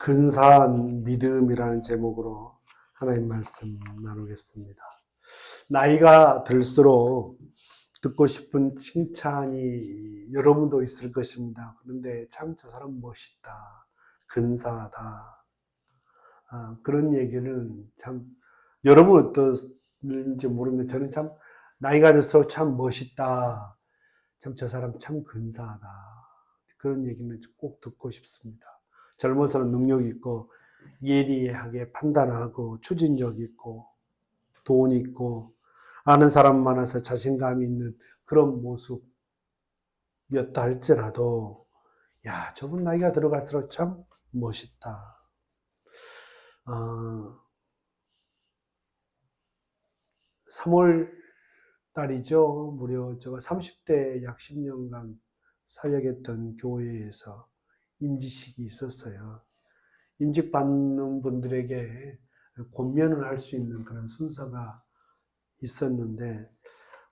근사한 믿음이라는 제목으로 하나님 말씀 나누겠습니다. 나이가 들수록 듣고 싶은 칭찬이 여러분도 있을 것입니다. 그런데 참 저 사람 멋있다, 근사하다, 그런 얘기는 참 여러분 어떠신지 모르면 저는 참 나이가 들수록 참 멋있다, 참 저 사람 참 근사하다, 그런 얘기는 꼭 듣고 싶습니다. 젊어서는 능력 있고 예리하게 판단하고 추진력 있고 돈 있고 아는 사람 많아서 자신감 있는 그런 모습이었다 할지라도 야, 저분 나이가 들어갈수록 참 멋있다. 3월 달이죠. 무려 제가 30대 약 10년간 사역했던 교회에서 임직식이 있었어요. 임직 받는 분들에게 권면을 할 수 있는 그런 순서가 있었는데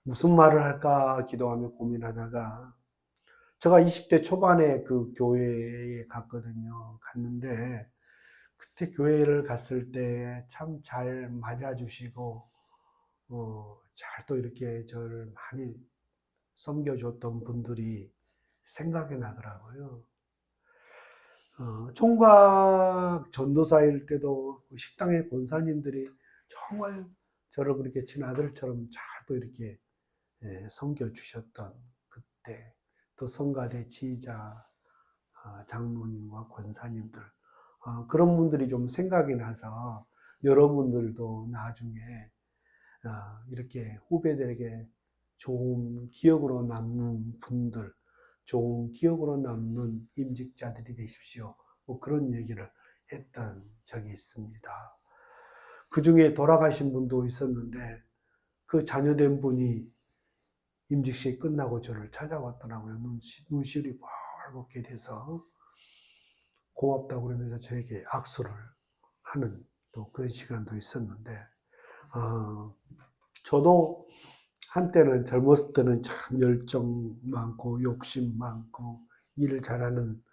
무슨 말을 할까 기도하며 고민하다가 제가 20대 초반에 그 교회에 갔거든요. 갔는데 그때 교회를 갔을 때 참 잘 맞아주시고 잘 또 이렇게 저를 많이 섬겨줬던 분들이 생각이 나더라고요. 총각 전도사일 때도 그 식당의 권사님들이 정말 저를 그렇게 친아들처럼 잘 또 이렇게 섬겨주셨던 그때 또 성가대 지휘자 장로님과 권사님들 그런 분들이 좀 생각이 나서 여러분들도 나중에 이렇게 후배들에게 좋은 기억으로 남는 분들, 좋은 기억으로 남는 임직자들이 되십시오. 뭐 그런 얘기를 했던 적이 있습니다. 그 중에 돌아가신 분도 있었는데 그 자녀된 분이 임직식이 끝나고 저를 찾아왔더라고요. 눈시울이 벌겋게 돼서 고맙다고 그러면서 저에게 악수를 하는 또 그런 시간도 있었는데 저도 한때는 젊었을 때는 참 열정 많고 욕심 많고 일을 잘하는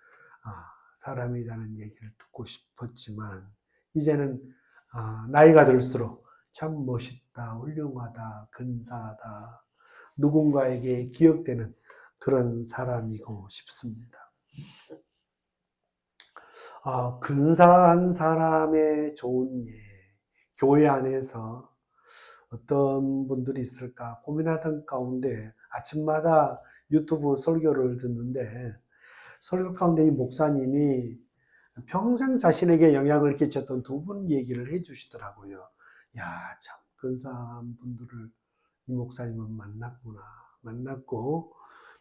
사람이라는 얘기를 듣고 싶었지만 이제는 나이가 들수록 참 멋있다, 훌륭하다, 근사하다, 누군가에게 기억되는 그런 사람이고 싶습니다. 근사한 사람의 좋은 예, 교회 안에서 어떤 분들이 있을까 고민하던 가운데 아침마다 유튜브 설교를 듣는데 설교 가운데 이 목사님이 평생 자신에게 영향을 끼쳤던 두 분 얘기를 해 주시더라고요. 야, 참 근사한 분들을 이 목사님은 만났고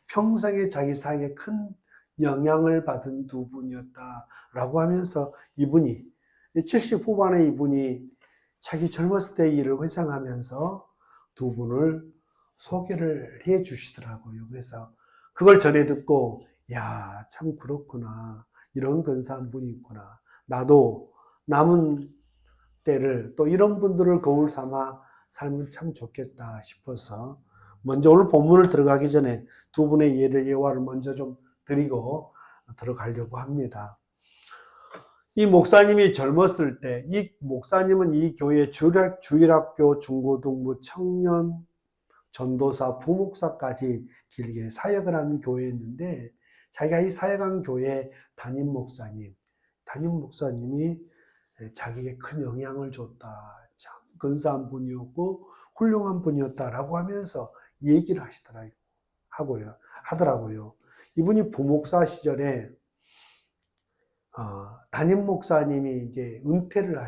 평생에 자기 삶에 큰 영향을 받은 두 분이었다라고 하면서 이분이 70 후반의 이분이 자기 젊었을 때의 일을 회상하면서 두 분을 소개를 해 주시더라고요. 그래서 그걸 전해 듣고 야, 참 그렇구나. 이런 근사한 분이 있구나. 나도 남은 때를 또 이런 분들을 거울 삼아 살면 참 좋겠다 싶어서 먼저 오늘 본문을 들어가기 전에 두 분의 예화를 먼저 좀 드리고 들어가려고 합니다. 이 목사님이 젊었을 때, 이 목사님은 이 교회 주일학교, 중고등부, 청년, 전도사, 부목사까지 길게 사역을 하는 교회였는데 자기가 이 사역한 교회 담임 목사님이 자기에게 큰 영향을 줬다. 참 근사한 분이었고 훌륭한 분이었다라고 하면서 얘기를 하더라고요. 이분이 부목사 시절에 담임 목사님이 이제 은퇴를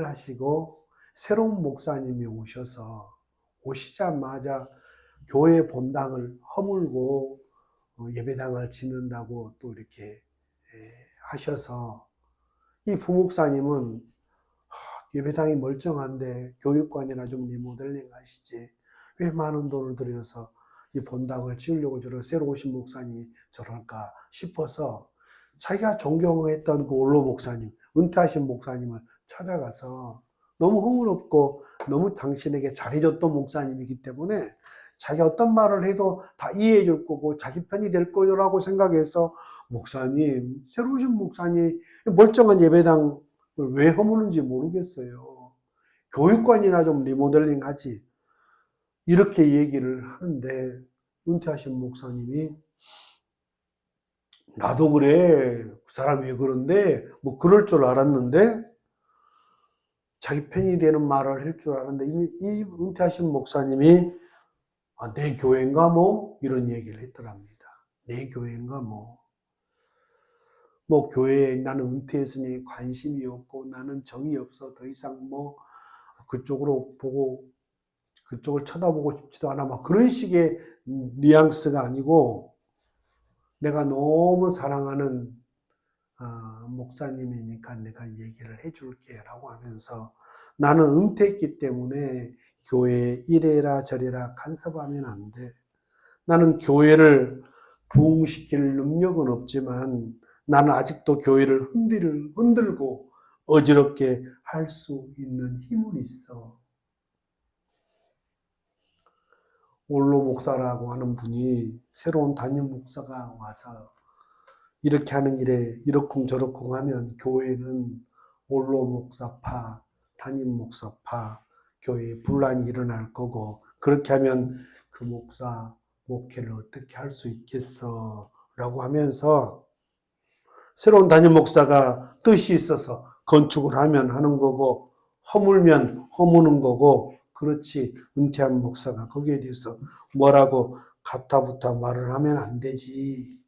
하시고 새로운 목사님이 오시자마자 교회 본당을 허물고 예배당을 짓는다고 또 이렇게 하셔서 이 부목사님은 예배당이 멀쩡한데 교육관이나 좀 리모델링 하시지 왜 많은 돈을 들여서 이 본당을 지으려고 새로 오신 목사님이 저럴까 싶어서 자기가 존경했던 그 원로 목사님, 은퇴하신 목사님을 찾아가서 너무 흥미롭고 너무 당신에게 잘해줬던 목사님이기 때문에 자기 어떤 말을 해도 다 이해해 줄 거고 자기 편이 될 거라고 생각해서 목사님, 새로 오신 목사님 멀쩡한 예배당을 왜 허무는지 모르겠어요. 교육관이나 좀 리모델링 하지. 이렇게 얘기를 하는데 은퇴하신 목사님이 나도 그래. 그 사람이 그런데 뭐 그럴 줄 알았는데 자기 편이 되는 말을 할 줄 알았는데 이 은퇴하신 목사님이 내 교회인가 뭐 이런 얘기를 했더랍니다. 내 교회인가 뭐. 뭐 교회에 나는 은퇴했으니 관심이 없고 나는 정이 없어 더 이상 뭐 그쪽으로 보고 그쪽을 쳐다보고 싶지도 않아 막 그런 식의 뉘앙스가 아니고 내가 너무 사랑하는 목사님이니까 내가 얘기를 해줄게 라고 하면서 나는 은퇴했기 때문에 교회에 이래라 저래라 간섭하면 안 돼. 나는 교회를 부흥시킬 능력은 없지만 나는 아직도 교회를 흔들고 어지럽게 할 수 있는 힘은 있어. 올로 목사라고 하는 분이 새로운 담임 목사가 와서 이렇게 하는 일에 이러쿵저러쿵 하면 교회는 올로 목사파, 담임 목사파, 교회에 분란이 일어날 거고 그렇게 하면 그 목사 목회를 어떻게 할 수 있겠어 라고 하면서 새로운 담임 목사가 뜻이 있어서 건축을 하면 하는 거고 허물면 허무는 거고 그렇지 은퇴한 목사가 거기에 대해서 뭐라고 가타부타 말을 하면 안 되지.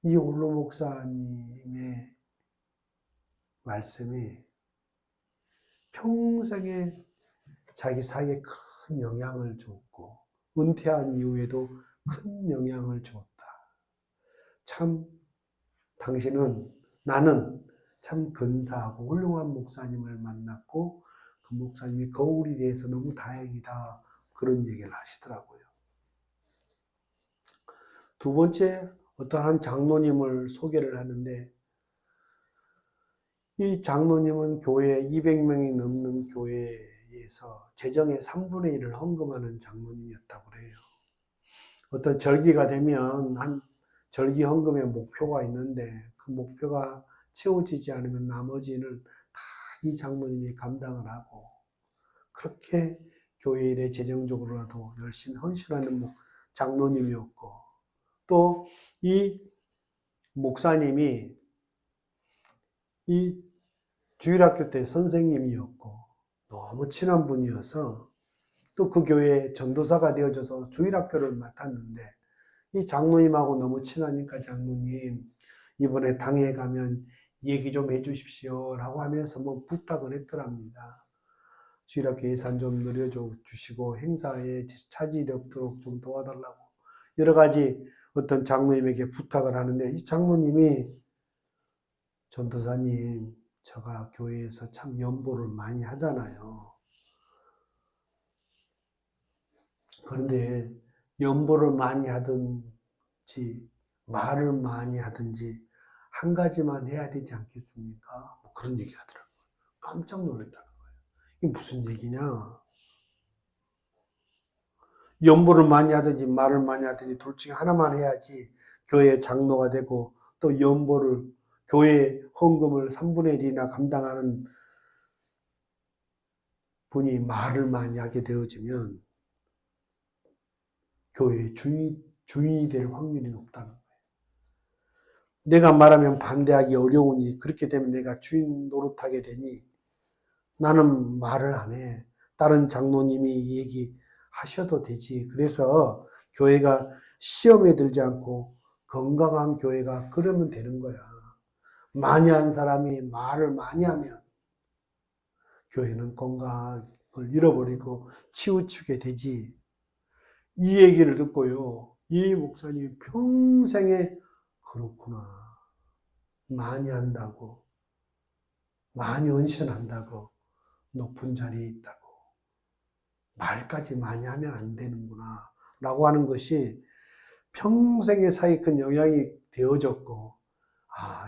이 올로 목사님의 말씀이 평생에 자기 사이에 큰 영향을 줬고 은퇴한 이후에도 큰 영향을 줬다. 참 나는 참 근사하고 훌륭한 목사님을 만났고 그 목사님이 거울이 돼서 너무 다행이다. 그런 얘기를 하시더라고요. 두 번째 어떠한 장로님을 소개를 하는데 이 장로님은 교회 200명이 넘는 교회에서 재정의 3분의 1을 헌금하는 장로님이었다고 그래요. 어떤 절기가 되면 한 절기 헌금의 목표가 있는데 그 목표가 채워지지 않으면 나머지는 다 이 장로님이 감당을 하고 그렇게 교회 일에 재정적으로라도 열심히 헌신하는 장로님이었고 또 이 목사님이 이 주일학교 때 선생님이었고 너무 친한 분이어서 또 그 교회에 전도사가 되어져서 주일학교를 맡았는데 이 장로님하고 너무 친하니까 장로님 이번에 당에 가면 얘기 좀 해주십시오 라고 하면서 뭐 부탁을 했더랍니다. 주일학교 예산 좀 늘려줘 주시고 행사에 차질이 없도록 좀 도와달라고 여러 가지 어떤 장로님에게 부탁을 하는데 이 장로님이 전도사님 제가 교회에서 참 연보를 많이 하잖아요. 그런데 연보를 많이 하든지 말을 많이 하든지 한 가지만 해야 되지 않겠습니까? 뭐 그런 얘기 하더라고요. 깜짝 놀랐다는 거예요. 이게 무슨 얘기냐? 연보를 많이 하든지 말을 많이 하든지 둘 중에 하나만 해야지 교회 장로가 되고 또 연보를 교회 헌금을 3분의 1이나 감당하는 분이 말을 많이 하게 되어지면 교회의 주인이 될 확률이 높다는 거예요. 내가 말하면 반대하기 어려우니 그렇게 되면 내가 주인 노릇하게 되니 나는 말을 안 해. 다른 장로님이 얘기하셔도 되지. 그래서 교회가 시험에 들지 않고 건강한 교회가 그러면 되는 거야. 많이 한 사람이 말을 많이 하면 교회는 건강을 잃어버리고 치우치게 되지. 이 얘기를 듣고요. 이 목사님이 평생에 그렇구나. 많이 한다고. 많이 헌신한다고. 높은 자리에 있다고. 말까지 많이 하면 안 되는구나. 라고 하는 것이 평생의 사이에 큰 영향이 되어졌고,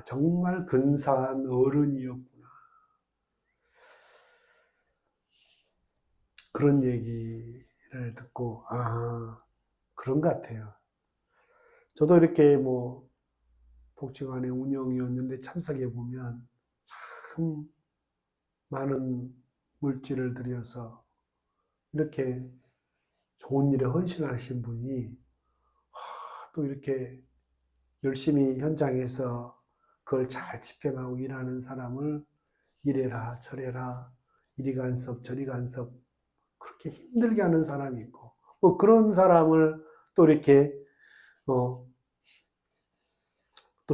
정말 근사한 어른이었구나. 그런 얘기 를 듣고, 그런 것 같아요. 저도 이렇게 복지관의 운영이었는데 참석해 보면 참 많은 물질을 들여서 이렇게 좋은 일에 헌신하신 분이 또 이렇게 열심히 현장에서 그걸 잘 집행하고 일하는 사람을 이래라 저래라 이리 간섭 저리 간섭 그렇게 힘들게 하는 사람이 있고 그런 사람을 또 이렇게 또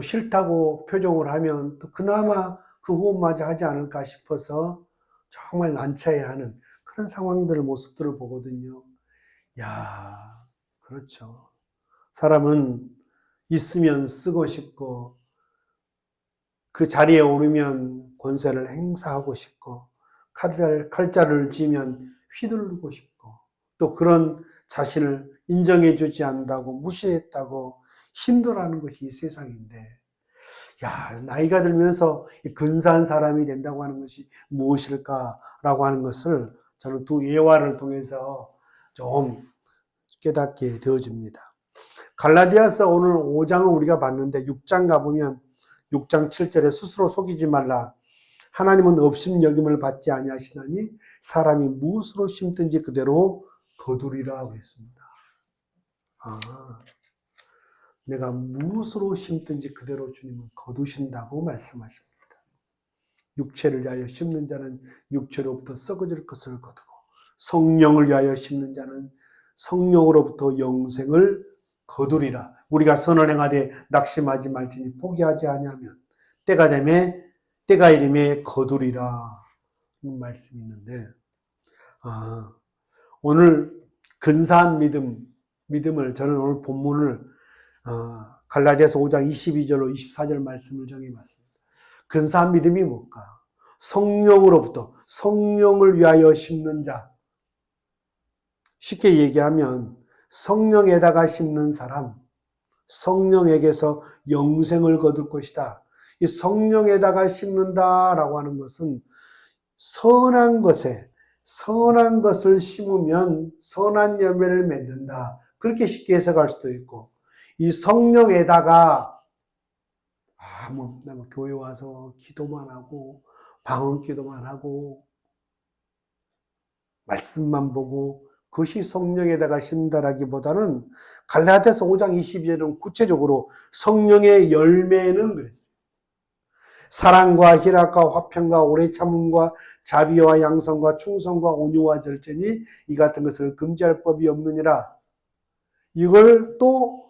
싫다고 표정을 하면 또 그나마 그 호흡마저 하지 않을까 싶어서 정말 난처해하는 그런 상황들을 모습들을 보거든요. 야, 그렇죠. 사람은 있으면 쓰고 싶고 그 자리에 오르면 권세를 행사하고 싶고 칼자를 쥐면 휘두르고 싶고 또 그런 자신을 인정해 주지 않는다고 무시했다고 힘들어하는 것이 이 세상인데 야, 나이가 들면서 근사한 사람이 된다고 하는 것이 무엇일까라고 하는 것을 저는 두 예화를 통해서 좀 깨닫게 되어집니다. 갈라디아서 오늘 5장을 우리가 봤는데 6장 가보면 6장 7절에 스스로 속이지 말라. 하나님은 업신여김을 받지 아니하시나니 사람이 무엇으로 심든지 그대로 거두리라 그랬습니다. 내가 무엇으로 심든지 그대로 주님은 거두신다고 말씀하십니다. 육체를 위하여 심는 자는 육체로부터 썩어질 것을 거두고 성령을 위하여 심는 자는 성령으로부터 영생을 거두리라. 우리가 선을 행하되 낙심하지 말지니 포기하지 아니하면 때가 되매 때가 이름에 거두리라 말씀이 있는데 오늘 근사한 믿음을 저는 오늘 본문을 갈라디아서 5장 22절로 24절 말씀을 정해봤습니다. 근사한 믿음이 뭘까? 성령으로부터 성령을 위하여 심는 자. 쉽게 얘기하면 성령에다가 심는 사람, 성령에게서 영생을 거둘 것이다. 이 성령에다가 심는다라고 하는 것은 선한 것을 심으면 선한 열매를 맺는다. 그렇게 쉽게 해석할 수도 있고, 이 성령에다가 교회 와서 기도만 하고 방언 기도만 하고 말씀만 보고 그것이 성령에다가 심다라기보다는 갈라디아서 5장 22절은 구체적으로 성령의 열매는 그랬어요. 사랑과 희락과 화평과 오래 참음과 자비와 양성과 충성과 온유와 절제니 이 같은 것을 금지할 법이 없느니라. 이걸 또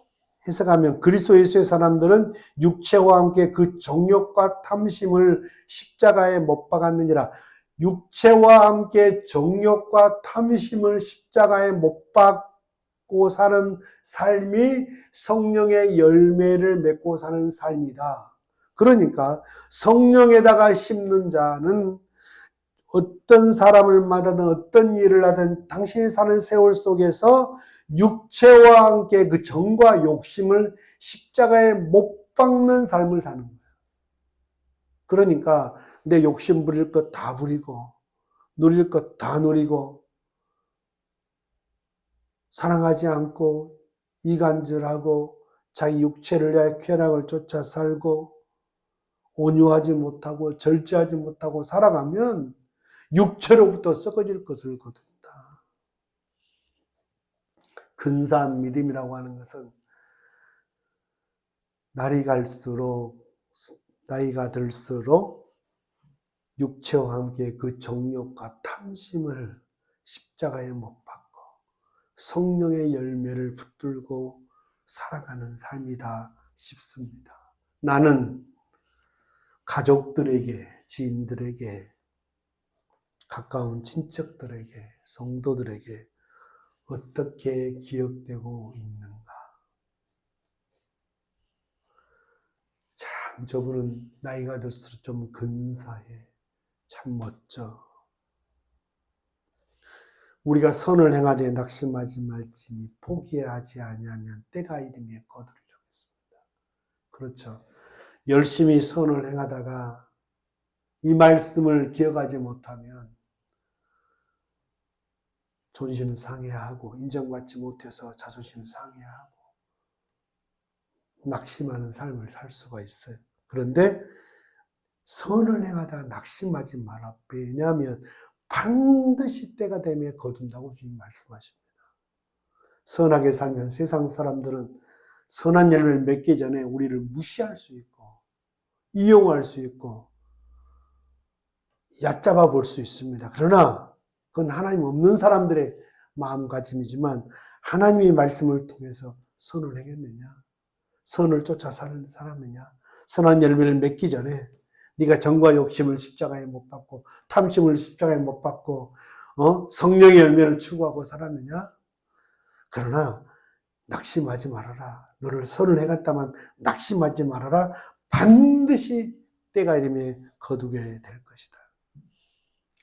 해석하면 그리스도 예수의 사람들은 육체와 함께 그 정욕과 탐심을 십자가에 못 박았느니라. 육체와 함께 정욕과 탐심을 십자가에 못 박고 사는 삶이 성령의 열매를 맺고 사는 삶이다. 그러니까 성령에다가 심는 자는 어떤 사람을 만나든 어떤 일을 하든 당신이 사는 세월 속에서 육체와 함께 그 정과 욕심을 십자가에 못 박는 삶을 사는 거예요. 그러니까 내 욕심 부릴 것 다 부리고 누릴 것 다 누리고 사랑하지 않고 이간질하고 자기 육체를 위하여 쾌락을 쫓아 살고 온유하지 못하고 절제하지 못하고 살아가면 육체로부터 썩어질 것을 거둔다. 근사한 믿음이라고 하는 것은 나이가 들수록 육체와 함께 그 정욕과 탐심을 십자가에 못 박고 성령의 열매를 붙들고 살아가는 삶이다 싶습니다. 나는 가족들에게, 지인들에게, 가까운 친척들에게, 성도들에게 어떻게 기억되고 있는가? 참 저분은 나이가 들수록 좀 근사해. 참 멋져. 우리가 선을 행하되 낙심하지 말지니 포기하지 아니하면 때가 이르매 거두리라 했습니다. 그렇죠. 열심히 선을 행하다가 이 말씀을 기억하지 못하면 존심 상해하고 인정받지 못해서 자존심 상해하고 낙심하는 삶을 살 수가 있어요. 그런데 선을 행하다가 낙심하지 마라. 왜냐하면 반드시 때가 되면 거둔다고 주님 말씀하십니다. 선하게 살면 세상 사람들은 선한 열매를 맺기 전에 우리를 무시할 수 있고 이용할 수 있고 얕잡아 볼 수 있습니다. 그러나 그건 하나님 없는 사람들의 마음가짐이지만 하나님의 말씀을 통해서 선을 행했느냐? 선을 쫓아 살았느냐? 선한 열매를 맺기 전에 네가 정과 욕심을 십자가에 못 박고 탐심을 십자가에 못 박고 성령의 열매를 추구하고 살았느냐? 그러나 낙심하지 말아라. 너를 선을 행했다만 낙심하지 말아라. 반드시 때가 이르면 거두게 될 것이다.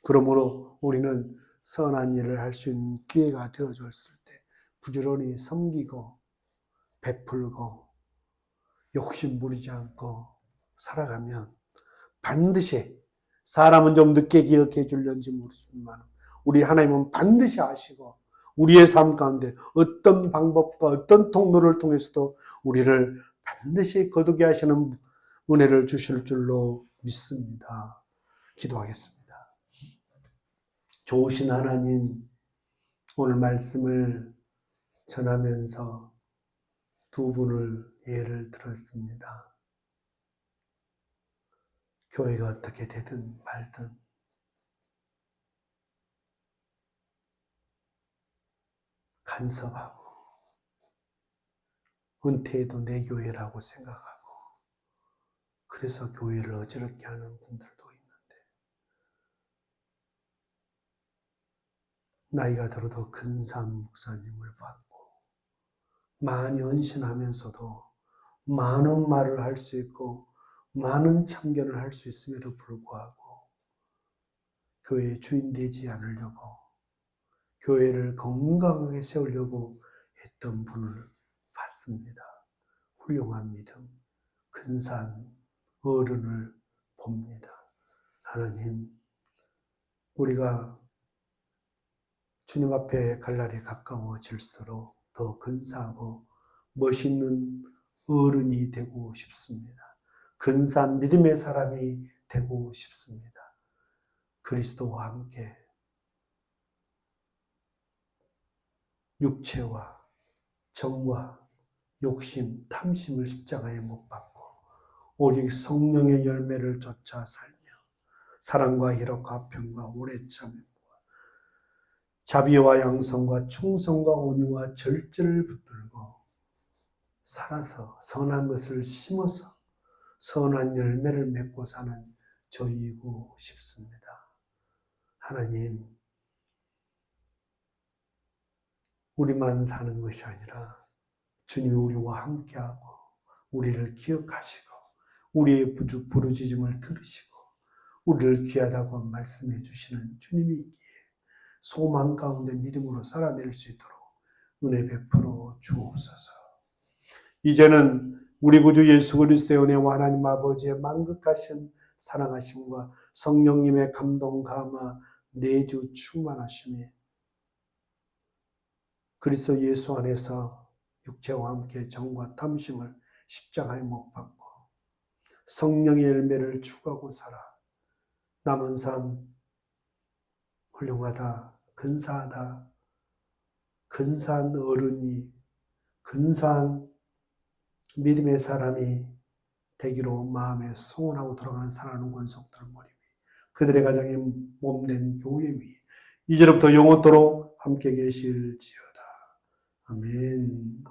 그러므로 우리는 선한 일을 할 수 있는 기회가 되어졌을 때 부지런히 섬기고 베풀고 욕심 부리지 않고 살아가면 반드시, 사람은 좀 늦게 기억해 줄는지 모르지만 우리 하나님은 반드시 아시고 우리의 삶 가운데 어떤 방법과 어떤 통로를 통해서도 우리를 반드시 거두게 하시는 은혜를 주실 줄로 믿습니다. 기도하겠습니다. 좋으신 하나님, 오늘 말씀을 전하면서 두 분을 예를 들었습니다. 교회가 어떻게 되든 말든 간섭하고 은퇴해도 내 교회라고 생각하고 그래서 교회를 어지럽게 하는 분들도 있는데 나이가 들어도 근사한 목사님을 받고 많이 헌신하면서도 많은 말을 할 수 있고 많은 참견을 할 수 있음에도 불구하고 교회의 주인 되지 않으려고 교회를 건강하게 세우려고 했던 분을 봤습니다. 훌륭한 믿음, 근사한 어른을 봅니다. 하나님, 우리가 주님 앞에 갈 날이 가까워질수록 더 근사하고 멋있는 어른이 되고 싶습니다. 근사한 믿음의 사람이 되고 싶습니다. 그리스도와 함께 육체와 정과 욕심, 탐심을 십자가에 못 박고 오직 성령의 열매를 쫓아 살며 사랑과 희락과 평과 오래 참음과 자비와 양성과 충성과 온유와 절제를 붙들고 살아서 선한 것을 심어서 선한 열매를 맺고 사는 저희이고 싶습니다. 하나님, 우리만 사는 것이 아니라 주님이 우리와 함께하고 우리를 기억하시고 우리의 부르짖음을 들으시고 우리를 귀하다고 말씀해 주시는 주님이 있기에 소망 가운데 믿음으로 살아낼 수 있도록 은혜 베풀어 주옵소서. 이제는 우리 구주 예수 그리스도의 은혜와 하나님 아버지의 만극하신 사랑하심과 성령님의 감동 감화 내주 충만하심에 그리스도 예수 안에서 육체와 함께 정과 탐심을 십자가에 못 박고 성령의 열매를 추구하고 살아 남은 삶 훌륭하다, 근사하다, 근사한 어른이, 근사한 믿음의 사람이 되기로 마음에 소원하고 들어가는 사랑하는 권속들 머리 위, 그들의 가정에 몸된 교회 위, 이제부터 영원토록 함께 계실지어다. 아멘.